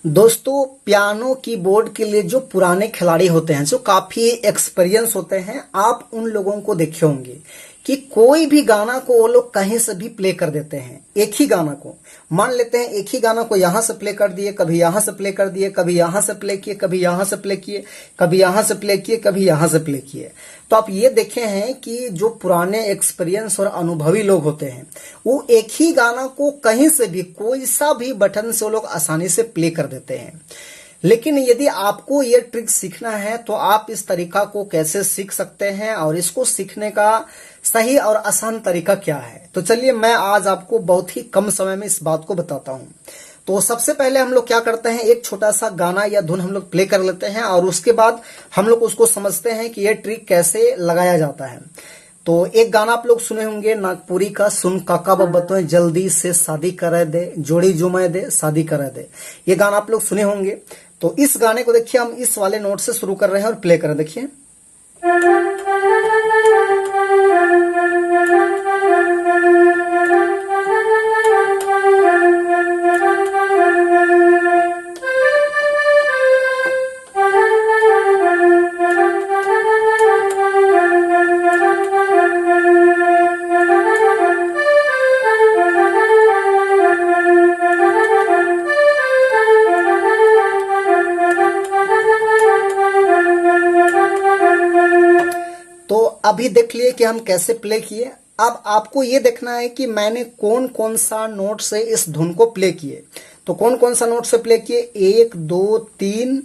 दोस्तों, piano keyboard के लिए जो पुराने खिलाड़ी होते हैं, जो काफी एक्सपीरियंस होते हैं, आप उन लोगों को देखे होंगे कि कोई भी गाना को वो लोग कहीं से भी प्ले कर देते हैं। एक ही गाना को मान लेते हैं, एक ही गाना को यहां से प्ले कर दिए, कभी यहां से प्ले कर दिए, कभी यहां से प्ले किए, कभी यहां से प्ले किए, कभी यहां से प्ले किए, कभी यहां से प्ले किए। तो आप ये देखे हैं कि जो पुराने एक्सपीरियंस और अनुभवी लोग होते हैं, वो एक ही गाना को कहीं से भी कोई सा भी बटन से वो लोग आसानी से प्ले कर देते हैं। लेकिन यदि आपको ये ट्रिक सीखना है तो आप इस तरीका को कैसे सीख सकते हैं और इसको सीखने का सही और आसान तरीका क्या है, तो चलिए मैं आज आपको बहुत ही कम समय में इस बात को बताता हूं। तो सबसे पहले हम लोग क्या करते हैं, एक छोटा सा गाना या धुन हम लोग प्ले कर लेते हैं और उसके बाद हम लोग उसको समझते हैं कि ये ट्रिक कैसे लगाया जाता है। तो एक गाना आप लोग सुने होंगे नागपुरी का, सुन काका बब्बतों जल्दी से शादी कर दे, जोड़ी जुमा दे शादी कर दे। ये गाना आप लोग सुने होंगे। तो इस गाने को देखिए, हम इस वाले नोट से शुरू कर रहे हैं और प्ले कर रहे हैं। देखिए, तो अभी देख लिए कि हम कैसे प्ले किए। अब आपको ये देखना है कि मैंने कौन कौन सा नोट से इस धुन को प्ले किए। तो कौन कौन सा नोट से प्ले किए, 1 2 3,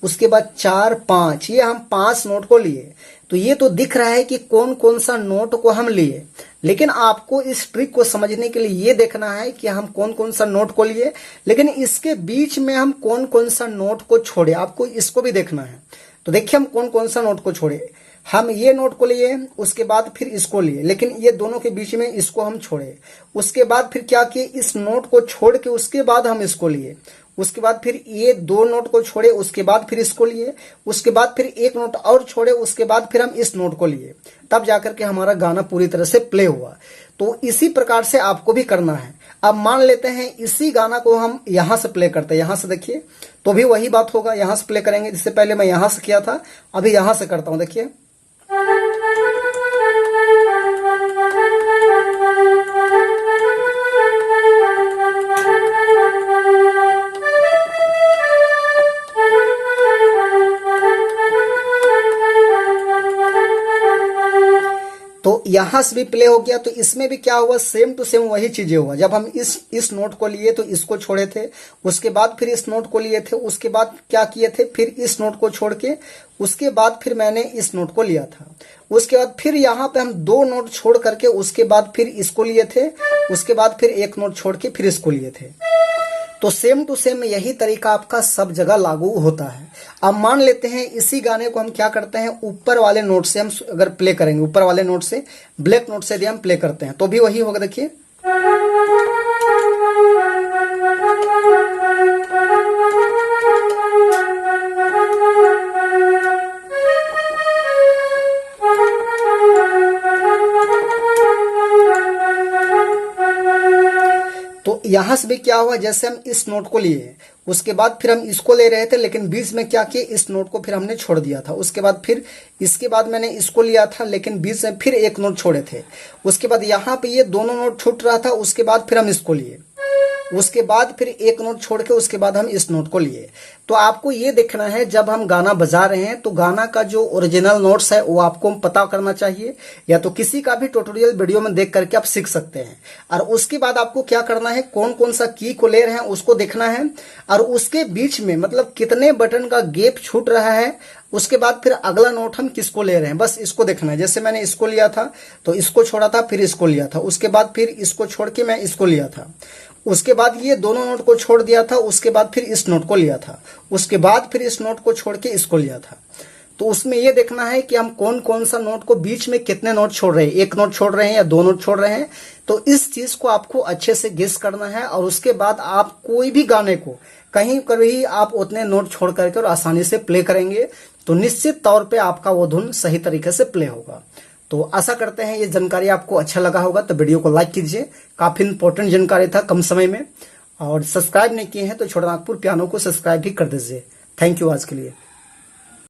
उसके बाद 4 5, ये हम 5 नोट को लिए। तो ये तो दिख रहा है कि कौन कौन सा नोट को हम लिए, लेकिन आपको इस ट्रिक को समझने के लिए ये देखना है कि हम कौन कौन सा नोट को लिए, लेकिन इसके बीच में हम कौन कौन सा नोट को छोड़े, आपको इसको भी देखना है। तो देखिए, हम कौन कौन सा नोट को छोड़े। हम ये नोट को लिए, उसके बाद फिर इसको लिए, लेकिन ये दोनों के बीच में इसको हम छोड़े। उसके बाद फिर क्या किए, इस नोट को छोड़ के उसके बाद हम इसको लिए। उसके बाद फिर ये 2 नोट को छोड़े, उसके बाद फिर इसको लिए। उसके बाद फिर 1 नोट और छोड़े, उसके बाद फिर हम इस नोट को लिए। तब जाकर के हमारा गाना पूरी तरह से प्ले हुआ। तो इसी प्रकार से आपको भी करना है। अब मान लेते हैं इसी गाना को हम यहां से प्ले करते हैं, यहां से देखिए, तो भी वही बात होगा, यहां से प्ले करेंगे। जिससे पहले मैं यहां से किया था, अभी यहां से करता हूं। देखिए, तो यहां से भी प्ले हो गया। तो इसमें भी क्या हुआ, सेम टू सेम वही चीजें हुआ। जब हम इस नोट को लिए तो इसको छोड़े थे, उसके बाद फिर इस नोट को लिए थे, उसके बाद क्या किए थे, फिर इस नोट को छोड़ के उसके बाद फिर मैंने इस नोट को लिया था। उसके बाद फिर यहाँ पे हम 2 नोट छोड़ करके उसके बाद फिर इसको लिए थे, उसके बाद फिर 1 नोट छोड़ के फिर इसको लिए थे। तो सेम टू सेम यही तरीका आपका सब जगह लागू होता है। अब मान लेते हैं इसी गाने को हम क्या करते हैं, ऊपर वाले नोट से हम अगर प्ले करेंगे, ऊपर वाले नोट से, ब्लैक नोट से यदि हम प्ले करते हैं तो भी वही होगा। देखिए, तो यहां से भी क्या हुआ, जैसे हम इस नोट को लिए, उसके बाद फिर हम इसको ले रहे थे, लेकिन बीच में क्या किए, इस नोट को फिर हमने छोड़ दिया था। उसके बाद फिर इसके बाद मैंने इसको लिया था, लेकिन बीच में फिर 1 नोट छोड़े थे। उसके बाद यहाँ पे ये दोनों नोट छूट रहा था, उसके बाद फिर हम इसको लिए, उसके बाद फिर 1 नोट छोड़ के उसके बाद हम इस नोट को लिए। तो आपको ये देखना है, जब हम गाना बजा रहे हैं तो गाना का जो ओरिजिनल नोट्स है वो आपको पता करना चाहिए, या तो किसी का भी ट्यूटोरियल वीडियो में देख करके आप सीख सकते हैं। और उसके बाद आपको क्या करना है, कौन कौन सा की को ले रहे हैं उसको देखना है, और उसके बीच में मतलब कितने बटन का गैप छूट रहा है। उसके बाद फिर अगला नोट हम किसको ले रहे हैं, बस इसको देखना है। जैसे मैंने इसको लिया था तो इसको छोड़ा था, फिर इसको लिया था, उसके बाद फिर इसको छोड़ के मैं इसको लिया था, उसके बाद ये दोनों नोट को छोड़ दिया था, उसके बाद फिर इस नोट को लिया था, उसके बाद फिर इस नोट को छोड़ के इसको लिया था। तो उसमें ये देखना है कि हम कौन कौन सा नोट को बीच में कितने नोट छोड़ रहे हैं, 1 नोट छोड़ रहे हैं या 2 नोट छोड़ रहे हैं। तो इस चीज को आपको अच्छे से गेस करना है, और उसके बाद आप कोई भी गाने को कहीं पर भी आप उतने नोट छोड़ करके और आसानी से प्ले करेंगे तो निश्चित तौर पे आपका वो धुन सही तरीके से प्ले होगा। तो आशा करते हैं ये जानकारी आपको अच्छा लगा होगा। तो वीडियो को लाइक कीजिए, काफी इंपॉर्टेंट जानकारी था कम समय में। और सब्सक्राइब नहीं किए हैं तो छोटा नागपुर पियानो को सब्सक्राइब भी कर दीजिए। थैंक यू आज के लिए।